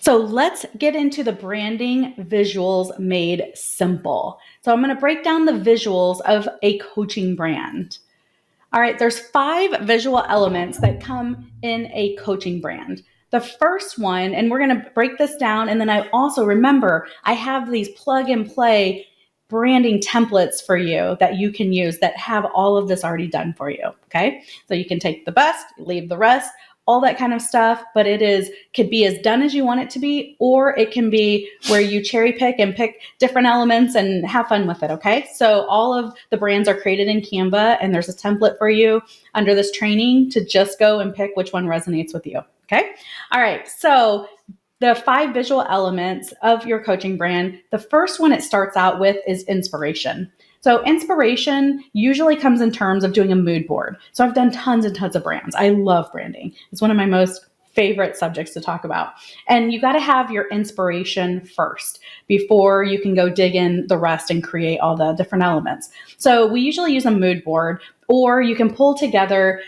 So let's get into the branding visuals made simple. So I'm going to break down the visuals of a coaching brand. All right, there's 5 visual elements that come in a coaching brand. The first one, and we're going to break this down, and then I also remember I have these plug and play branding templates for you that you can use that have all of this already done for you. Okay, so you can take the best, leave the rest, all that kind of stuff, but could be as done as you want it to be, or it can be where you cherry pick and pick different elements and have fun with it. Okay, so all of the brands are created in Canva, and there's a template for you under this training to just go and pick which one resonates with you. Okay, all right, so the 5 visual elements of your coaching brand, the first one it starts out with is inspiration. So inspiration usually comes in terms of doing a mood board. So I've done tons and tons of brands. I love branding. It's one of my most favorite subjects to talk about. And you got to have your inspiration first before you can go dig in the rest and create all the different elements. So we usually use a mood board, or you can pull together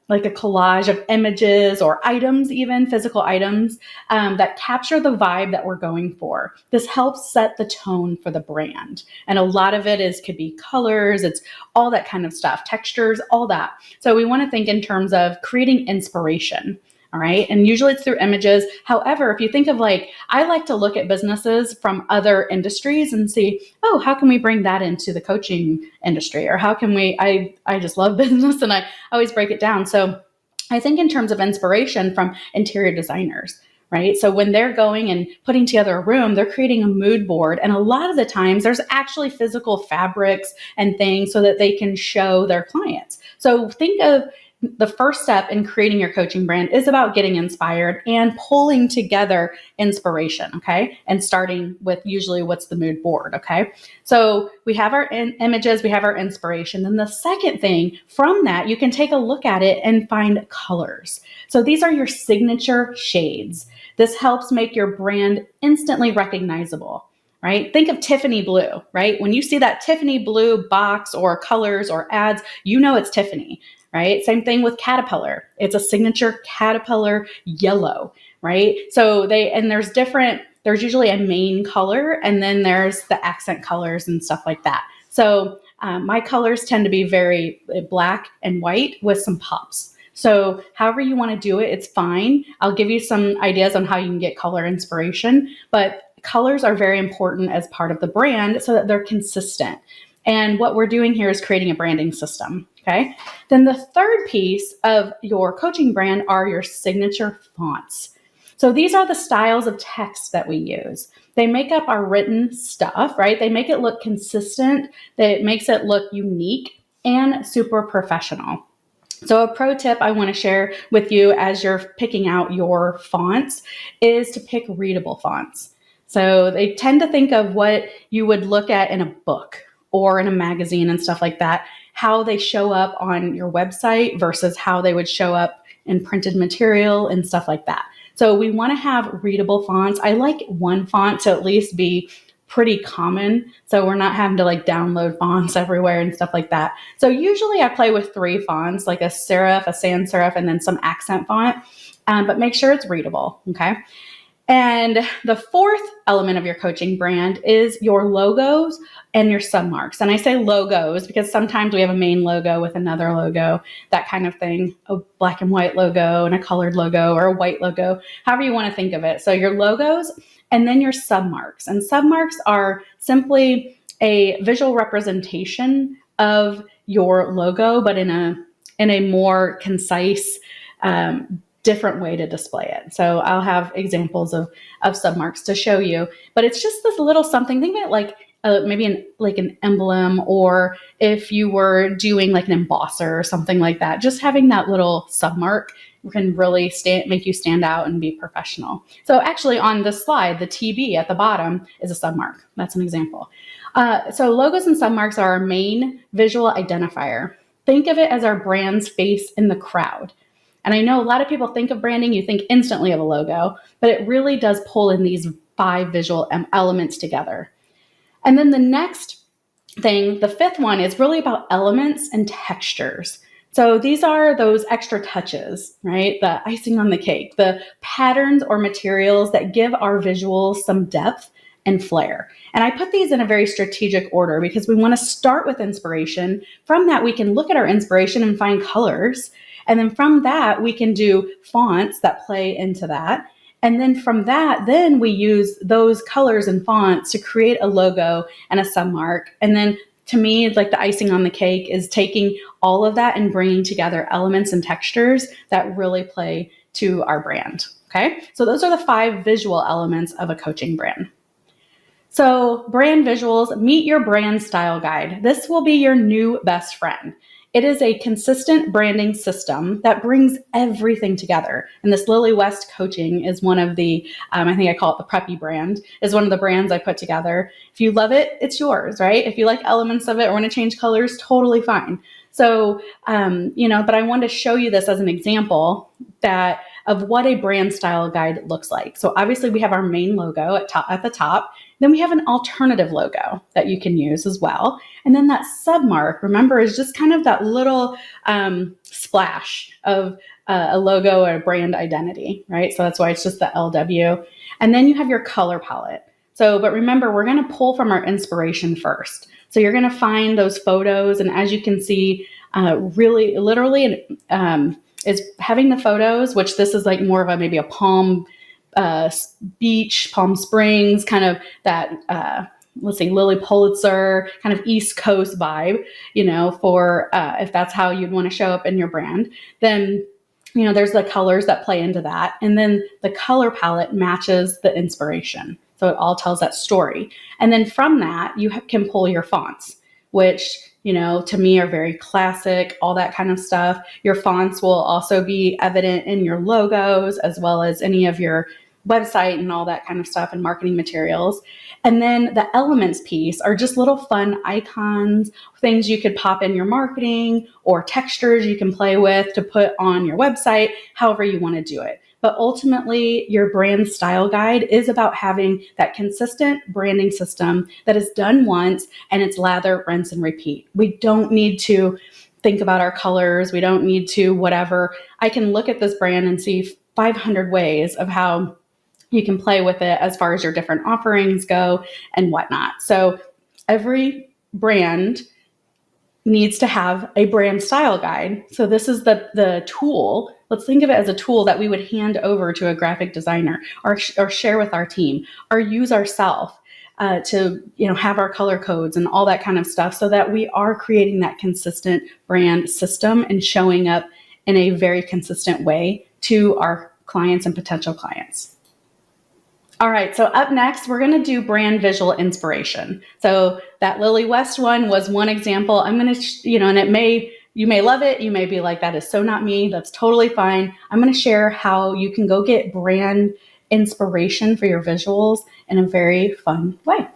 like a collage of images or items, even physical items that capture the vibe that we're going for. This helps set the tone for the brand. And a lot of it could be colors, it's all that kind of stuff, textures, all that. So we want to think in terms of creating inspiration. All right. And usually it's through images. However, if you think of I like to look at businesses from other industries and see, oh, how can we bring that into the coaching industry? Or how can I just love business and I always break it down. So I think in terms of inspiration from interior designers, right? So when they're going and putting together a room, they're creating a mood board. And a lot of the times there's actually physical fabrics and things so that they can show their clients. So think of the first step in creating your coaching brand is about getting inspired and pulling together inspiration, okay? And starting with usually what's the mood board, okay? So we have our images, we have our inspiration. Then the second thing from that, you can take a look at it and find colors. So these are your signature shades. This helps make your brand instantly recognizable. Right? Think of Tiffany blue, right? When you see that Tiffany blue box or colors or ads, you know it's Tiffany, right? Same thing with Caterpillar. It's a signature Caterpillar yellow, right? So there's usually a main color, and then there's the accent colors and stuff like that. So my colors tend to be very black and white with some pops. So however you want to do it, it's fine. I'll give you some ideas on how you can get color inspiration, but colors are very important as part of the brand so that they're consistent. And what we're doing here is creating a branding system, okay? Then the third piece of your coaching brand are your signature fonts. So these are the styles of text that we use. They make up our written stuff, right? They make it look consistent. It makes it look unique and super professional. So a pro tip I want to share with you as you're picking out your fonts is to pick readable fonts. So they tend to think of what you would look at in a book or in a magazine and stuff like that, how they show up on your website versus how they would show up in printed material and stuff like that. So we want to have readable fonts. I like one font to at least be pretty common, so we're not having to download fonts everywhere and stuff like that. So usually I play with 3 fonts, like a serif, a sans serif, and then some accent font, but make sure it's readable, okay? And the fourth element of your coaching brand is your logos and your submarks. And I say logos because sometimes we have a main logo with another logo, that kind of thing, a black and white logo and a colored logo or a white logo, however you want to think of it. So your logos and then your submarks. And submarks are simply a visual representation of your logo, but in a more concise, different way to display it. So I'll have examples of submarks to show you, but it's just this little something. Think of it like maybe an emblem, or if you were doing like an embosser or something like that, just having that little submark can really make you stand out and be professional. So actually on this slide, the TB at the bottom is a submark. That's an example. So logos and submarks are our main visual identifier. Think of it as our brand's face in the crowd. And I know a lot of people think of branding, you think instantly of a logo, but it really does pull in these 5 visual elements together. And then the next thing, the fifth one, is really about elements and textures. So these are those extra touches, right? The icing on the cake, the patterns or materials that give our visuals some depth and flair. And I put these in a very strategic order because we want to start with inspiration. From that, we can look at our inspiration and find colors. And then from that, we can do fonts that play into that. And then from that, then we use those colors and fonts to create a logo and a submark. And then to me, like the icing on the cake is taking all of that and bringing together elements and textures that really play to our brand. Okay, so those are the 5 visual elements of a coaching brand. So brand visuals, meet your brand style guide. This will be your new best friend. It is a consistent branding system that brings everything together. And this Lily West coaching is one of the, I think I call it the Preppy brand, is one of the brands I put together. If you love it, it's yours, right? If you like elements of it or want to change colors, totally fine. So, but I wanted to show you this as an example of what a brand style guide looks like. So obviously we have our main logo at the top. Then we have an alternative logo that you can use as well. And then that submark, remember, is just kind of that little splash of a logo or a brand identity, right? So that's why it's just the LW. And then you have your color palette. But remember, we're going to pull from our inspiration first. So you're going to find those photos. And as you can see, really, literally, is having the photos, which this is like more of maybe a Palm Beach, Palm Springs, kind of that, let's say Lily Pulitzer, kind of East Coast vibe, for if that's how you'd want to show up in your brand. Then, there's the colors that play into that. And then the color palette matches the inspiration. So it all tells that story. And then from that, you can pull your fonts, which, to me are very classic, all that kind of stuff. Your fonts will also be evident in your logos as well as any of your website and all that kind of stuff and marketing materials. And then the elements piece are just little fun icons, things you could pop in your marketing or textures you can play with to put on your website, however you want to do it. But ultimately, your brand style guide is about having that consistent branding system that is done once and it's lather, rinse, and repeat. We don't need to think about our colors. We don't need to whatever. I can look at this brand and see 500 ways of how you can play with it as far as your different offerings go and whatnot. So every brand needs to have a brand style guide. So this is the tool. Let's think of it as a tool that we would hand over to a graphic designer or share with our team or use ourselves to have our color codes and all that kind of stuff so that we are creating that consistent brand system and showing up in a very consistent way to our clients and potential clients. All right, so up next, we're going to do brand visual inspiration. So that Lily West one was one example. I'm going to, and you may love it. You may be like, that is so not me. That's totally fine. I'm going to share how you can go get brand inspiration for your visuals in a very fun way.